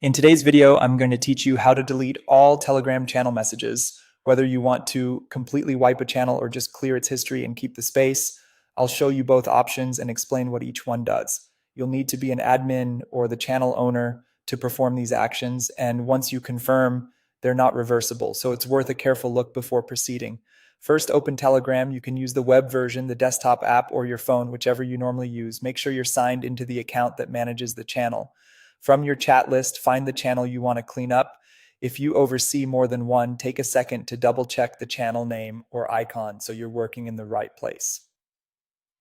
In today's video, I'm going to teach you how to delete all Telegram channel messages, whether you want to completely wipe a channel or just clear its history and keep the space. I'll show you both options and explain what each one does. You'll need to be an admin or the channel owner to perform these actions, and once you confirm, they're not reversible, so it's worth a careful look before proceeding. First, open Telegram. You can use the web version, the desktop app, or your phone, whichever you normally use. Make sure you're signed into the account that manages the channel. From your chat list, find the channel you want to clean up. If you oversee more than one, take a second to double check the channel name or icon so you're working in the right place.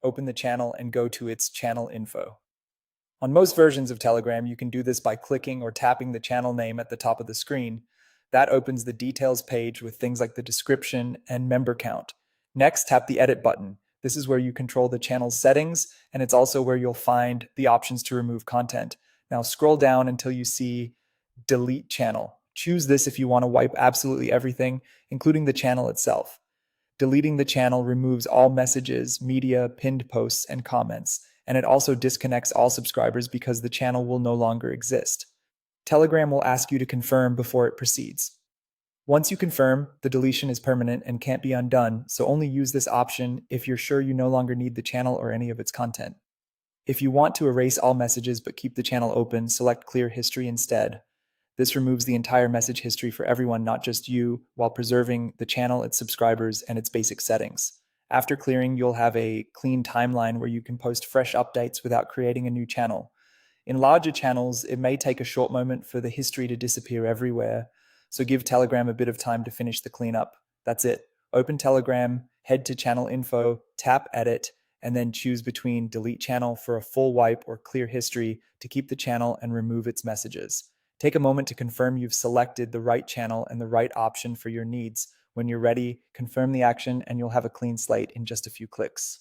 Open the channel and go to its channel info. On most versions of Telegram, you can do this by clicking or tapping the channel name at the top of the screen. That opens the details page with things like the description and member count. Next, tap the edit button. This is where you control the channel's settings, and it's also where you'll find the options to remove content. Now scroll down until you see delete channel. Choose this if you want to wipe absolutely everything, including the channel itself. Deleting the channel removes all messages, media, pinned posts, and comments, and it also disconnects all subscribers because the channel will no longer exist. Telegram will ask you to confirm before it proceeds. Once you confirm, the deletion is permanent and can't be undone, so only use this option if you're sure you no longer need the channel or any of its content. If you want to erase all messages but keep the channel open, select Clear History instead. This removes the entire message history for everyone, not just you, while preserving the channel, its subscribers, and its basic settings. After clearing, you'll have a clean timeline where you can post fresh updates without creating a new channel. In larger channels, it may take a short moment for the history to disappear everywhere, so give Telegram a bit of time to finish the cleanup. That's it. Open Telegram, head to channel info, tap edit, and then choose between delete channel for a full wipe or clear history to keep the channel and remove its messages. Take a moment to confirm you've selected the right channel and the right option for your needs. When you're ready, confirm the action and you'll have a clean slate in just a few clicks.